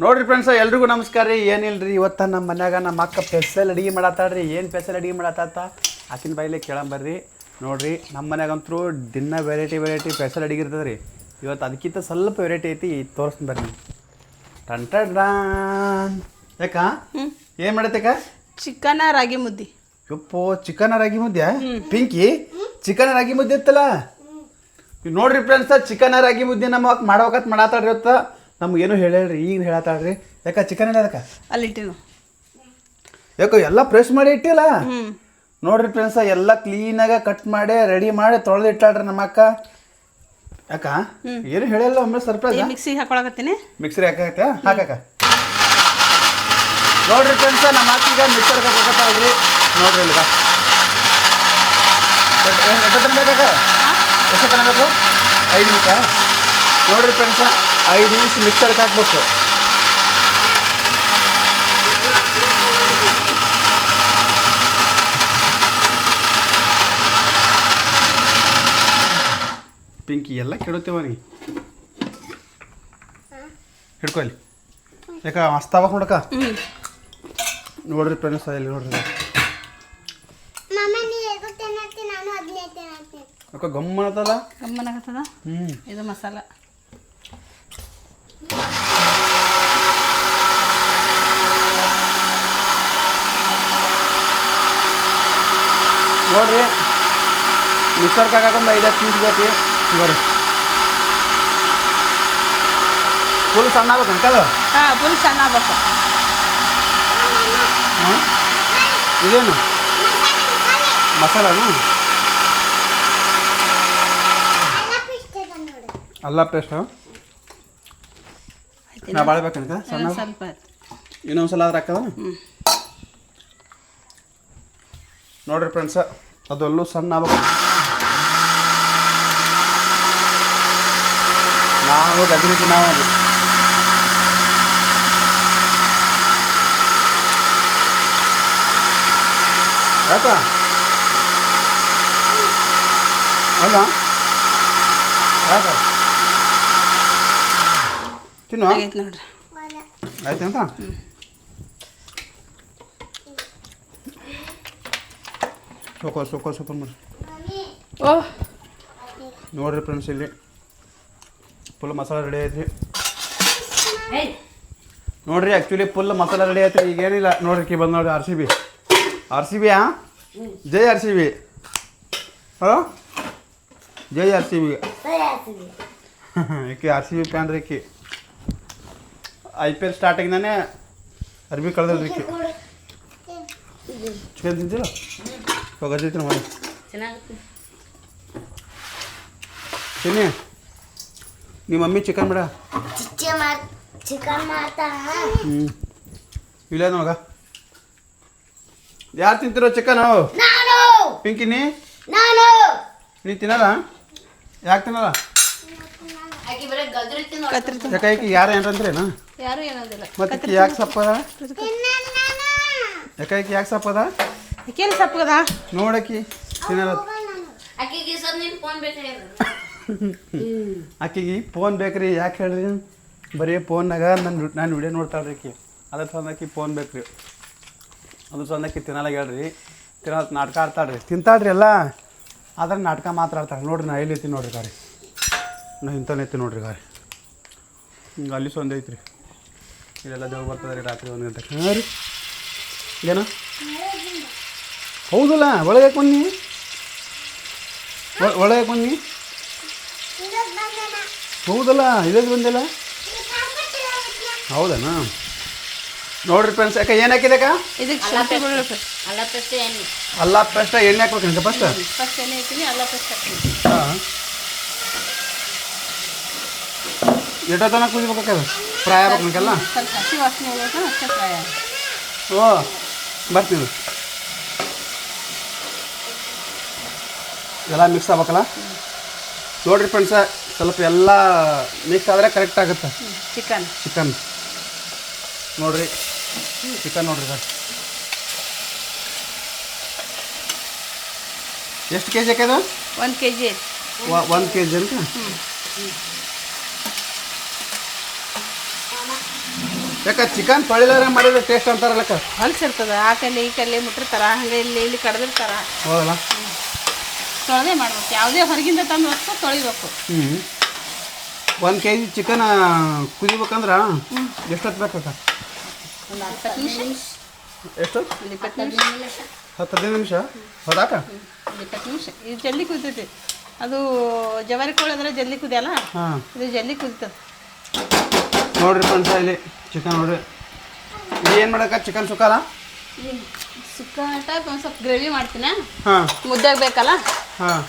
ನೋಡ್ರಿ ಫ್ರೆಂಡ್ಸ್ ಎಲ್ರಿಗೂ ನಮಸ್ಕಾರ ರೀ. ಏನಿಲ್ರಿ ಇವತ್ತು ನಮ್ಮ ಮನ್ಯಾಗ ನಮ್ಮ ಅಕ್ಕ ಸ್ಪೆಷಲ್ ಅಡುಗೆ ಮಾಡತ್ತಾಳ್ರಿ. ಏನು ಸ್ಪೆಷಲ್ ಅಡುಗೆ ಮಾಡತ್ತಾತ ಆಕಿನ ಬಾಯಿಲೆ ಕೇಳಂಬರ್ರಿ. ನೋಡ್ರಿ ನಮ್ಮ ಮನ್ಯಾಗಂತೂ ದಿನ ವೆರೈಟಿ ಸ್ಪೆಷಲ್ ಅಡುಗೆ ಇರ್ತದೆ ರೀ. ಇವತ್ತು ಅದಕ್ಕಿಂತ ಸ್ವಲ್ಪ ವೆರೈಟಿ ಐತಿ ತೋರಿಸ್ತೀನಿ ಬರ್ರಿ. ಟಂಟಡ್ರಾನ್ ಯಾಕ ಏನು ಮಾಡತ್ತಕ್ಕ? ಚಿಕನ್ ರಾಗಿ ಮುದ್ದೆ. ಯಪ್ಪೋ ಚಿಕನ್ ರಾಗಿ ಮುದ್ದೆ? ಪಿಂಕಿ ಚಿಕನ್ ರಾಗಿ ಮುದ್ದೆ ಇತ್ತಲ್ಲ ನೋಡ್ರಿ ಫ್ರೆಂಡ್ಸ್, ಚಿಕನ್ ರಾಗಿ ಮುದ್ದೆ ನಮ್ಮ ಮಾಡ್ಬೇಕಂತ ಮಾಡತ್ತಾಳ್ರಿ. ಇವತ್ತು ನಮ್ಗೇನು ಹೇಳ್ರಿ, ಈಗ ಹೇಳತ್ತಾಳ್ರಿ. ಯಾಕ ಚಿಕನ್ ಇಲ್ಲ ಅದಕ್ಕೆ ಅಲ್ಲಿಟ್ಟಿನು ಯಾಕೋ ಎಲ್ಲ ಫ್ರೆಶ್ ಮಾಡಿ ಇಟ್ಟಿಲ್ಲ. ನೋಡ್ರಿ ಫ್ರೆಂಡ್ಸ್, ಎಲ್ಲ ಕ್ಲೀನಾಗ ಕಟ್ ಮಾಡಿ ರೆಡಿ ಮಾಡಿ ತೊಳೆದು ಇಟ್ಟಾಳ್ರಿ ನಮ್ಮ ಅಕ್ಕ. ಯಾಕ ಏನು ಹೇಳಿಲ್ಲ ಒಮ್ಮೆ ಸರ್ಪ್ರೈಸ್. ಮಿಕ್ಸಿಗೆ ಹಾಕೊಳಕತ್ತೀನಿ. ಮಿಕ್ಸರ್ ಹಾಕಕ್ಕ ಹಾಕಕ್ಕ. ನೋಡ್ರಿ ಫ್ರೆಂಡ್ಸ್, ನಮ್ಮ ಅಕ್ಕೀಗ ಮಿಕ್ಸರ್ ಹಾಕತ್ತಾಳ್ರಿ. ನೋಡ್ರಿ ಇಲ್ಗ ಎಷ್ಟು ಬೇಕಾಕ? ಎಷ್ಟು ಬೇಕು? 5 ನಿಮಿಷ. ನೋಡ್ರಿ ಫ್ರೆಂಡ್ಸ, 5 ನಿಮಿಷ ಮಿಕ್ಸರ್ಗೆ ಹಾಕ್ಬೇಕು. ಪಿಂಕಿ ಎಲ್ಲ ಕೆಡುತ್ತೇವ ನೀ ಹಿಡ್ಕೊಲ್ಲಿ. ಯಾಕ ಮಸ್ತಾವ ನೋಡಕ್ಕ. ನೋಡ್ರಿ ಫ್ರೆಂಡ್ಸ್, ಇಲ್ಲಿ ನೋಡ್ರಿ ಯಾಕ ಗಮ್ಮನತ್ತಲ್ಲ ಗಮ್ಮನಾಗತ್ತದ. ಇದು ಮಸಾಲ ನೋಡ್ರಿ. ಮಿಕ್ಸರ್ಗೆ ಹಾಕೊಂಡ್ 5-10 ನಿಮಿಷ ಬೇಕು ಬರ್ರಿ. ಫುಲ್ ಸಣ್ಣ ಆಗ್ಬೇಕು ಅಂಕಲ್. ಫುಲ್ ಸಣ್ಣ ಆಗ್ಬೇಕು. ಇದೇನು ಮಸಾಲನು? ಅಲ್ಲ ಪೇಸ್ಟ್ ನಾ ಬಾಳ್ಬೇಕಂತ ಸಣ್ಣ ಸ್ವಲ್ಪ ಇನ್ನೊಂದ್ಸಲ ಆದ್ರೆ ಹಾಕದ. ನೋಡ್ರಿ ಫ್ರೆಂಡ್ಸ, ಅದೆಲ್ಲೂ ಸಣ್ಣ ಆಗ್ಬೇಕು. ನಾವು ಗದ್ರಿಕೆ ನಾವು ಅದು ಯಾಕ ಅಲ್ಲ ಯಾಕ ತಿನ್ನು ನೋಡ್ರಿ. ಆಯ್ತು ಅಂತ ಸೊಕ್ಕ ಮಾಡಿ. ಓಹ್ ನೋಡ್ರಿ ಫ್ರೆಂಡ್ಸ್, ಇಲ್ಲಿ ಫುಲ್ ಮಸಾಲ ರೆಡಿ ಐತ್ರಿ. ನೋಡ್ರಿ ಆ್ಯಕ್ಚುಲಿ ಫುಲ್ ಮಸಾಲ ರೆಡಿ ಐತ್ರಿ. ಈಗೇನಿಲ್ಲ ನೋಡ್ರಿ, ಕಿ ಬಂದು ನೋಡ್ರಿ. RCB ಜೈ RCB. ಹಲೋ ಜೈ RCB. ಈಕಿ RCB ಫ್ಯಾನ್ ರೀ. ಈಕಿ IPL ಸ್ಟಾರ್ಟಿಂಗ್ನೇ ಅರ್ಬಿ ಕಳೆದ್ರಿ. ಈಕಿ ಚಿಕನ್ ತಿಂತಿಲ್ಲ ಹೋಗೈತಿ ಮಾಡಿ ತಿನ್ನಿ. ನಿಮ್ಮ ಮಮ್ಮಿ ಚಿಕನ್ ಬಿಡ ಇಲ್ಲ ನೋಗ. ಯಾರು ತಿಂತಿರೋ ಚಿಕನ್? ಪಿಂಕಿ ನೀ ತಿನ್ನಲ್ಲ? ಯಾಕೆ ತಿನ್ನಲ್ಲ? ಯಾಕೆ ಯಾರು ಏನಂದ್ರೇನ? ಯಾರು ಏನಂದಿಲ್ಲ. ಮತ್ತೆ ಯಾಕೆ ಸಪ್ಪದ? ಯಾಕೆ ಸಪ್ಪದ? ಏಕೆಲ್ಲ ಸಪ್ಪಗದ ನೋಡಕ್ಕಿ ತಿನ್ನಲ್ಲ. ಆಕಿಗೆ ಫೋನ್ ಬೇಕ್ರಿ. ಯಾಕೆ ಹೇಳ್ರಿ? ಬರೀ ಫೋನ್ನಾಗ ನಾನು ವಿಡಿಯೋ ನೋಡ್ತಾಳ್ರಿ ಆಕಿ. ಅದ್ರ ಸಂದಕ್ಕೆ ಫೋನ್ ಬೇಕ್ರಿ. ಅದ್ರ ಸಂದಕ್ಕೆ ತಿನ್ನಲ್ಲ ಹೇಳ್ರಿ. ತಿನ್ನೋದು ನಾಟಕ ಆಡ್ತಾಳ್ರಿ. ತಿಂತಾಳ್ರಿ ಎಲ್ಲ, ಆದ್ರೆ ನಾಟಕ ಮಾತ್ರ ಆಡ್ತಾಳೆ. ನೋಡ್ರಿ ನಾ ಎಲ್ಲಿ ಐತಿ ನೋಡ್ರಿ ಗಾರಿ. ನಾ ಇಂಥನೇ ಐತಿ ನೋಡ್ರಿ ಗಾರಿ. ಹಿಂಗೆ ಅಲ್ಲಿ ಸೊಂದ ಐತ್ರಿ. ಇಲ್ಲೆಲ್ಲ ದೇವ್ ಬರ್ತದೆ ರೀ ರಾತ್ರಿ 1 ಗಂಟೆಗೆ. ಹಾಂ ರೀ ಏನು ಹೌದಲ್ಲ? ಒಳಗೆ ಬನ್ನಿ, ಒಳಗೆ ಬನ್ನಿ. ಹೌದಲ್ಲ, ಇಲ್ಲದ ಬಂದಿಲ್ಲ. ಹೌದನಾ? ನೋಡ್ರಿ ಫ್ರೆಂಡ್ಸ್, ಯಾಕೆ ಏನು ಹಾಕಿದಕ್ಕ? ಇದಕ್ಕೆ ಅಲ್ಲ ಪೇಸ್ಟ್ ಎಣ್ಣೆ ಹಾಕ್ಬೇಕಂತ ಫಸ್ಟ್ ಎಣ್ಣೆ ಹಾಕ್ತೀನಿ. ಅಲ್ಲ ಪೇಸ್ಟ್ ಹಾಕ್ತೀನಿ. ಹಾಂ, ಎಷ್ಟೋ ತನಕ ಕುದಿಬೇಕಾಗ್ತದೆ? ಫ್ರೈ ಆಗ್ಬೇಕಲ್ಲ. ಸ್ವಲ್ಪ ಹಸಿ ವಾಸನೆ ಹೋಗ್ಬೇಕು, ಅಷ್ಟೇ ಫ್ರೈ ಆಗಿ. ಓ ಬರ್ತೀನಿ. ಎಲ್ಲ ಮಿಕ್ಸ್ ಆಗ್ಬೇಕಲ್ಲ. ನೋಡ್ರಿ ಫ್ರೆಂಡ್ಸ, ಸ್ವಲ್ಪ ಎಲ್ಲ ಮಿಕ್ಸ್ ಆದರೆ ಕರೆಕ್ಟ್ ಆಗುತ್ತೆ. ಚಿಕನ್ ನೋಡ್ರಿ, ಚಿಕನ್ ನೋಡ್ರಿ ಸರ್. ಎಷ್ಟು ಕೆ ಜಿ ಹಾಕ್ಯದ? 1 kg. 1 kg ಅಂತ. ಯಾಕೆ ಚಿಕನ್ ತೊಳಿಲಾರ ಮಾಡಿದ್ರೆ ಟೇಸ್ಟ್ ಅಂತಾರಲ್ಲಕ್ಕ ಹೊಲ್ಸಿರ್ತದ ಆ ಕಲ್ಲಿ ಈ ಕಲ್ಲಿ ಮುಟ್ಟಿರ್ತಾರ ಹಂಗೆ ಇಲ್ಲಿ ಕಡ್ದಿರ್ತಾರ ಹೌದಲ್ಲ ತೊಳೆದೇ ಮಾಡ್ಬೇಕು ಯಾವುದೇ ಹೊರಗಿಂದ ತಂದು ವಸ್ತು ತೊಳಿಬೇಕು 1 kg ಚಿಕನ್ ಕುದಿಬೇಕಂದ್ರೆ ಎಷ್ಟೊತ್ತು ಬೇಕಕ್ಕ ಒಂದು 20 ನಿಮಿಷ ಎಷ್ಟು ಒಂದು 20 ನಿಮಿಷ 10-15 ನಿಮಿಷ ಹೌದಾಕ ಒಂದು 20 ನಿಮಿಷ ಇದು ಜಲ್ದಿ ಕುದಿತೈತಿ ಅದು ಜವಾರಿ ಕೋಳಿ ಅಂದ್ರೆ ಜಲ್ದಿ ಕುದಿಯಲ್ಲ ಹಾಂ ಇದು ಜಲ್ದಿ ಕುದಿತದೆ ನೋಡ್ರಿ ಫ್ರೆಂಡ್ಸ ಇಲ್ಲಿ ಚಿಕನ್ ನೋಡ್ರಿ ಏನು ಮಾಡಕ್ಕ ಚಿಕನ್ ಸುಕ್ಕಲ್ಲ ಸುಕ್ಕ ಟೈಪ್ ಒಂದು ಸ್ವಲ್ಪ ಗ್ರೇವಿ ಮಾಡ್ತೀನಿ ಹಾಂ ಮುದ್ದೆಗೆ ಬೇಕಲ್ಲ ಹಾಂ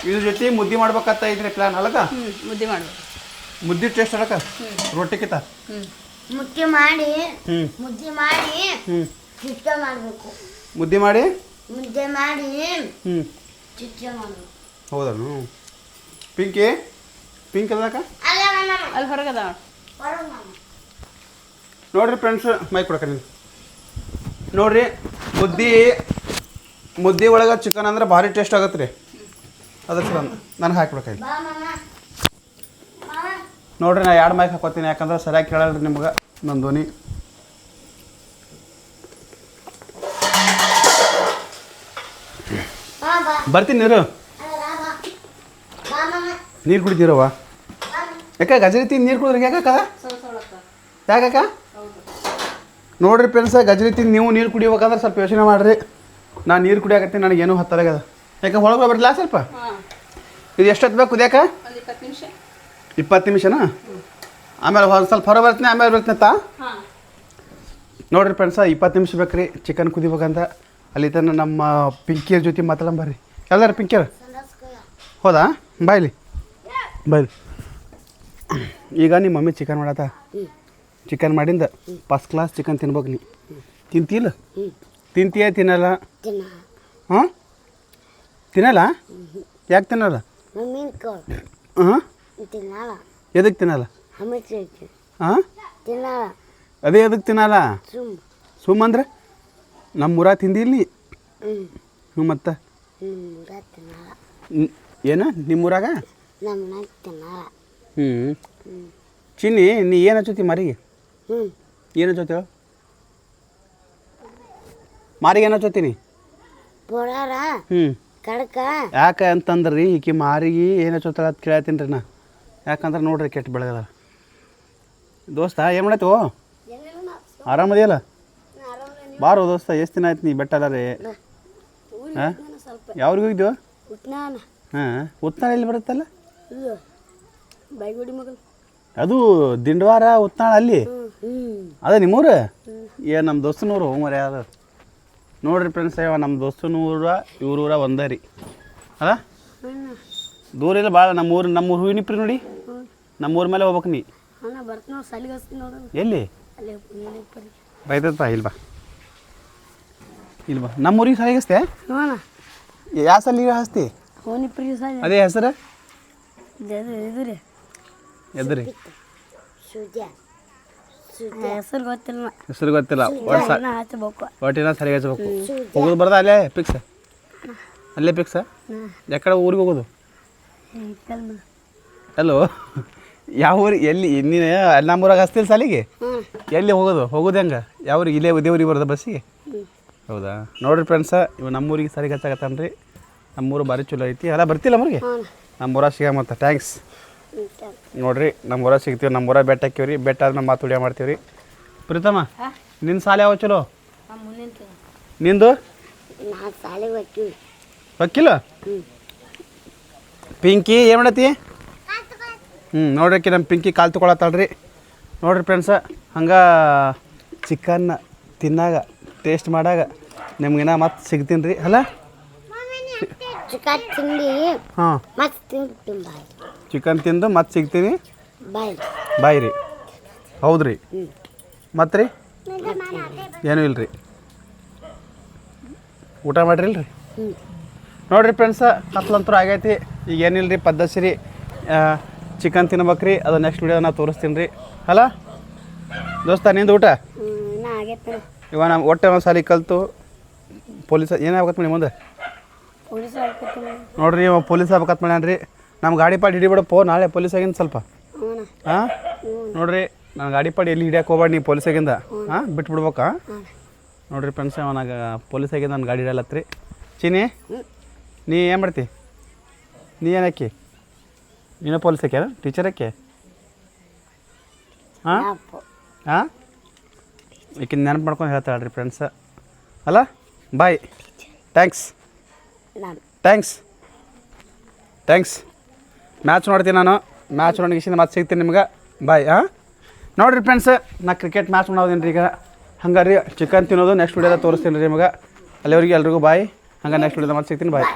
ಇದ್ರ ಜೊತೆ ಮುದ್ದೆ ಮಾಡ್ಬೇಕಂತ ಇದ್ರಿ ಪ್ಲ್ಯಾನ್ ಅಲ್ಲಕ್ಕ ಮುದ್ದೆ ಮಾಡ್ಬೇಕು ಮುದ್ದೆ ಟೇಸ್ಟ್ ಅಲ್ಲಕ್ಕ ರೊಟ್ಟಿಗಿಂತ ಮುದ್ದೆ ಮಾಡಿ ಹ್ಞೂ ಮುದ್ದೆ ಮಾಡಿ ಹ್ಞೂ ಚಿಕ್ಕ ಮಾಡಬೇಕು ಮುದ್ದೆ ಮಾಡಿ ಮುದ್ದೆ ಮಾಡಿ ಹ್ಞೂ ಚಿಕ್ಕ ಮಾಡಬೇಕು ಹೌದನು ಪಿಂಕ್ ಅದಕ್ಕ ಅಲ್ಲ ಮಾಮ ಅಲ್ಲಿ ಹೊರಗದ ಹೊರಗೆ ಮಾಮ ನೋಡ್ರಿ ಫ್ರೆಂಡ್ಸ್ ಮೈಕ್ ಕೊಡಕ ನೀವು ನೋಡ್ರಿ ಮುದ್ದೆ ಒಳಗೆ ಚಿಕನ್ ಅಂದ್ರೆ ಭಾರಿ ಟೇಸ್ಟ್ ಆಗತ್ತೆ ರೀ ಅದಕ್ಕೆ ನನಗೆ ಹಾಕ್ಬೇಕಾಗಿ ಬಾ ಮಾಮ ಮಾಮ ನೋಡ್ರಿ ನಾ 2 ಮೈಕ್ ಹಾಕೋತೀನಿ ಯಾಕಂದ್ರೆ ಸರಿಯಾಗಿ ಕೇಳಲ್ರಿ ನಿಮ್ಗೆ ನನ್ನ ಧ್ವನಿ ಬಾ ಬಾ ಬರ್ತೀನಿ ನೀರು ಅಲ್ಲ ಬಾ ಬಾ ಮಾಮ ನೀರು ಕುಡಿತೀರವ್ವ ಯಾಕೆ ಗಜರಿ ತಿಂದು ನೀರು ಕುಡಿದ್ರಿ ಯಾಕಕ್ಕ ಯಾಕಕ್ಕ ನೋಡ್ರಿ ಫ್ರೆಂಡ್ಸ ಗಜರಿ ತಿಂದು ನೀವು ನೀರು ಕುಡಿಬೇಕಂದ್ರೆ ಸ್ವಲ್ಪ ಯೋಚನೆ ಮಾಡಿರಿ ನಾನು ನೀರು ಕುಡಿಯಾಕತ್ತೀನಿ ನನಗೇನು ಹತ್ತಲಾಗದ ಯಾಕೆ ಒಳಗೆ ಬರಲಿಲ್ಲ ಸ್ವಲ್ಪ ಇದು ಎಷ್ಟೊತ್ತು ಬೇಕು ಕುದಿಯಾಕ ಒಂದು 20 ನಿಮಿಷ 20 ನಿಮಿಷನಾ ಆಮೇಲೆ ಸ್ವಲ್ಪ ಹೊರ ಬರ್ತೀನಿ ಆಮೇಲೆ ಬರ್ತೀನಿ ತಾ ಹಾಂ ನೋಡ್ರಿ ಫ್ರೆಂಡ್ಸ 20 ನಿಮಿಷ ಬೇಕು ರೀ ಚಿಕನ್ ಕುದಿಬೇಕಂತ ಅಲ್ಲಿ ತನಕ ನಮ್ಮ ಪಿಂಕಿಯರ್ ಜೊತೆ ಮಾತಾಡಂಬರ್ರಿ ಎಲ್ಲಾರು ಪಿಂಕಿಯರ್ ಹೌದಾ ಬಾಯ್ಲಿ ಈಗ ನಿಮ್ಮ ಮಮ್ಮಿ ಚಿಕನ್ ಮಾಡತ್ತ ಚಿಕನ್ ಮಾಡಿಂದ ಫಸ್ಟ್ ಕ್ಲಾಸ್ ಚಿಕನ್ ತಿನ್ಬೇಕು ನೀ ತಿಂತಿಲ್ಲ ತಿಂತೀಯ ತಿನ್ನಲ್ಲ ತಿನ್ನ ಹಾಂ ತಿನ್ನಲ್ಲ ಯಾಕೆ ತಿನ್ನಲ್ಲ ಮಮ್ಮಿನ ಕೋಟ್ ಹಾಂ ತಿನ್ನಲ್ಲ ಎದಕ್ಕೆ ತಿನ್ನಲ್ಲ ಹಮ್ಮಚ್ಚಿ ಹಾಂ ತಿನ್ನಲ್ಲ ಅದೇ ಎದಕ್ಕೆ ತಿನ್ನಲ್ಲ ಸುಮ್ ಸುಮ್ಮಂದ್ರೆ ನಮ್ಮ ಊರಾಗ ತಿಂದಿಲ್ಲ ಹ್ಞೂ ಮತ್ತೆ ತಿನ್ನಲ್ಲ ಏನು ನಿಮ್ಮ ಊರಾಗ ನಮ್ಮನ್ನ ತಿನ್ನಲ್ಲ ಹ್ಞೂ ಚಿನ್ನಿ ನೀ ಏನು ಹಚ್ಚೋತಿ ಮಾರಿಗೆ ಏನು ಹಚ್ಚೋತಿ ಮಾರಿಗೆ ಏನು ಹಚ್ಚೋತೀನಿ ಪೊಡಾರ ಹ್ಞೂ ಕಡಕ ಯಾಕೆ ಅಂತಂದ್ರೆ ರೀ ಈಕಿ ಮಾರಿಗೆ ಏನು ಹಚ್ಚೋತಾಳ ಅಂತ ಕೇಳತ್ತೀನಿ ರೀ ನಾ ಯಾಕಂದ್ರೆ ನೋಡ್ರಿ ಕೆಟ್ಟ ಬೆಳಗದ ದೋಸ್ತ ಏನು ಮಾಡತ್ತು ಆರಾಮದಿಯಲ್ಲ ಬಾರೋ ದೋಸ್ತ ಎಷ್ಟು ದಿನ ಆಯ್ತು ನೀ ಬೆಟ್ಟಲ್ಲ ರೀ ಹಾಂ ಯಾವ್ರಿಗೆ ಹೋಗಿದ್ವು ಉತ್ನಾನ ಹಾಂ ಉತ್ನಾಳ ಎಲ್ಲಿ ಬರುತ್ತಲ್ಲ ಇದು ಬೈಗುಡಿ ಮಗಲ್ ಅದು ದಿಂಡವಾರ ಉತ್ನಾಳ ಅಲ್ಲಿ ಅದೇ ನಿಮ್ಮೂರು ಏ ನಮ್ಮ ದೋಸ್ತನೂರು ಮರಿ ಅದು ನೋಡ್ರಿ ಫ್ರೆಂಡ್ಸ್ ನಮ್ಮ ದೋಸ್ತನೂರ ಇವ್ರೂರ ಒಂದೇ ರೀ ಅಲ್ಲ ದೂರ ಇಲ್ಲ ಭಾಳ ನಮ್ಮೂರು ಹೂವಿನಿಪ್ರಿ ನೋಡಿ ನಮ್ಮೂರ ಮೇಲೆ ಹೋಗ್ಬೇಕು ನೀ ಅಣ್ಣ ಬರ್ತೀನಿ ನೋಡಿ ಸಾಲಿಗೆ ಹಚ್ತೀನಿ ನೋಡೋಣ ಎಲ್ಲಿ ಅಲ್ಲಿ ಬೈತಪ್ಪ ಇಲ್ಬಾ ನಮ್ಮೂರಿಗೆ ಸಾಲಿಗಸ್ತೆ ನೋಣ ಯಾವ ಸಾಲಿಗೆ ಹಸ್ತಿ ಹೋನಿಪ್ರಿ ಸಾಲಿ ಅದೇ ಹೆಸರು ಇದು ರೀ ಎದ್ರಿ ಸೂರ್ಯ ಹೆಸರು ಗೊತ್ತಿಲ್ಲ ಹೆಸರು ಗೊತ್ತಿಲ್ಲ ಹಚ್ಚಬೇಕು ಒಟ್ಟಿನ ಸರಿಗೆ ಹಚ್ಬೇಕು ಹೋಗೋದು ಬರ್ದ ಅಲ್ಲೇ ಫಿಕ್ಸ್ ಅಲ್ಲೇ ಫಿಕ್ಸ ಯಾಕಡೆ ಊರಿಗೆ ಹೋಗೋದು ಎಲ್ಲೋ ಯಾವ ಊರಿಗೆ ಎಲ್ಲಿ ನೀನು ನಮ್ಮೂರಾಗ ಹಸ್ತಿಲ್ಲ ಸಾಲಿಗೆ ಎಲ್ಲಿ ಹೋಗೋದು ಹೆಂಗೆ ಯಾವ ಊರಿಗೆ ಇಲ್ಲೇ ದೇವ್ರಿಗೆ ಬರೋದ ಬಸ್ಸಿಗೆ ಹೌದಾ ನೋಡಿರಿ ಫ್ರೆಂಡ್ಸ ಇವ ನಮ್ಮೂರಿಗೆ ಸಾಲಿಗೆ ಹಚ್ಚಾಕತ್ತಾನ ರೀ ನಮ್ಮೂರು ಭಾರಿ ಚಲೋ ಐತಿ ಅಲ್ಲ ಬರ್ತಿಲ್ಲ ನಮ್ಮೂರಿಗೆ ನಮ್ಮೂರ ಸಿಗ ಮತ್ತು ಥ್ಯಾಂಕ್ಸ್ ನೋಡಿರಿ ನಮ್ಮೂರ ಸಿಗ್ತೀವಿ ನಮ್ಮೂರ ಬೆಟ್ಟ ಹಾಕಿವ್ರಿ ಬೆಟ್ಟ ಆದ್ಮೇಲೆ ಮಾತು ಉಡಿಯ ಮಾಡ್ತೀವಿ ರೀ ಪ್ರೀತಮ್ಮ ನಿನ್ನ ಸಾಲ ಯಾವ ಚಲೋ ನಿಂದು ನಾ ಸಾಲಿಗೆ ಹೋಗ್ತೀವಿ ವಕೀಲ ಪಿಂಕಿ ಏನು ಮಾಡತ್ತಿ ನೋಡ್ರಿ ನಮ್ಮ ಪಿಂಕಿ ಕಾಲು ತೊಗೊಳತ್ತಾಳ್ರಿ ನೋಡಿರಿ ಫ್ರೆಂಡ್ಸ ಹಂಗೆ ಚಿಕನ್ ತಿನ್ನಾಗ ಟೇಸ್ಟ್ ಮಾಡಾಗ ನಿಮ್ಗಿನ ಮತ್ತೆ ಸಿಗ್ತೀನಿ ರೀ ಅಲ್ಲ ಚಿಕನ್ ತಿಂದು ಹಾಂ ಮತ್ತೆ ತಿಂತೀನಿ ಬಾಯ್ ಚಿಕನ್ ತಿಂದು ಮತ್ತೆ ಸಿಗ್ತೀನಿ ಬಾಯ್ ಬಾಯ್ ರೀ ಹೌದು ರೀ ಮತ್ತೆ ರೀ ಏನೂ ಇಲ್ಲ ರೀ ಊಟ ಮಾಡಿರಿಲ್ಲ ರೀ ನೋಡಿರಿ ಫ್ರೆಂಡ್ಸ ಕತ್ಲಂತೂ ಆಗೈತಿ ಈಗ ಏನಿಲ್ಲ ರೀ ಪದ್ಧತಿ ರೀ ಚಿಕನ್ ತಿನ್ಬೇಕು ರೀ ಅದು ನೆಕ್ಸ್ಟ್ ವಿಡಿಯೋ ನಾ ತೋರಿಸ್ತೀನಿ ರೀ ಅಲ್ಲ ದೋಸ್ತ ನಿಂದು ಊಟ ನಾ ಆಗೈತೆ ಇವಾಗ ನಮ್ಮ ಒಟ್ಟೆ ಒಂದು ಸಾಲಿ ಕಲಿತು ಪೊಲೀಸ್ ಏನಾಗತ್ತೆ ಮಾಡಿ ಮುಂದೆ ಪೊಲೀಸ್ ಆಗ್ತೀನಿ ನೋಡ್ರಿ ಇವ ಪೊಲೀಸ್ ಆಗ್ಬೇಕತ್ ಮಾಡ್ಯಾನ ರೀ ನಮ್ಮ ಗಾಡಿ ಪಾಡಿ ಹಿಡಿಬಿಡಪ್ಪೋ ನಾಳೆ ಪೊಲೀಸ್ ಆಗಿನ ಸ್ವಲ್ಪ ಹಾಂ ನೋಡ್ರಿ ನಾನು ಗಾಡಿ ಪಾಡಿ ಎಲ್ಲಿ ಹಿಡಿಯಕ್ಕೆ ಹೋಗ್ಬೇಡಿ ನೀವು ಪೊಲೀಸಾಗಿಂದ ಹಾಂ ಬಿಟ್ಬಿಡ್ಬೇಕಾ ನೋಡಿರಿ ಫ್ರೆಂಡ್ಸ್ ಅವನಾಗ ಪೊಲೀಸಾಗಿಂದ ನಾನು ಗಾಡಿ ಹಿಡಿಯಲತ್ರಿ ಚೀನಿ ನೀ ಏನು ಮಾಡ್ತಿ ನೀ ಏನಕ್ಕೆ ನೀನು ಪೊಲೀಸ್ ಹಾಕ್ಯಾರ ಟೀಚರ್ ಹಾಕಿ ಹಾಂ ಹಾಂ ಈಕಿನ ನೆನಪು ಮಾಡ್ಕೊಂಡು ಹೇಳ್ತಾಳೆ ರೀ ಫ್ರೆಂಡ್ಸ ಅಲ್ಲ ಬಾಯ್ ಥ್ಯಾಂಕ್ಸ್ ನಾನು ಥ್ಯಾಂಕ್ಸ್ ಮ್ಯಾಚ್ ನೋಡ್ತೀನಿ ನಾನು ಮ್ಯಾಚ್ ನೋಡಿಗಿಸಿಂದ ಮತ್ತೆ ಸಿಗ್ತೀನಿ ನಿಮ್ಗೆ ಬಾಯ್ ಹಾಂ ನೋಡಿರಿ ಫ್ರೆಂಡ್ಸ್ ನಾ ಕ್ರಿಕೆಟ್ ಮ್ಯಾಚ್ ಮಾಡೋದೇನು ರೀ ಈಗ ಹಂಗೆ ರೀ ಚಿಕನ್ ತಿನ್ನೋದು ನೆಕ್ಸ್ಟ್ ವಿಡಿಯೋದಾಗ ತೋರಿಸ್ತೀನಿ ರೀ ನಿಮಗೆ ಅಲ್ಲಿವರೆಗೆ ಎಲ್ರಿಗೂ ಬಾಯ್ ಹಂಗೆ ನೆಕ್ಸ್ಟ್ ವಿಡಿಯೋದಾಗ ಮತ್ತೆ ಸಿಗ್ತೀನಿ ಬಾಯ್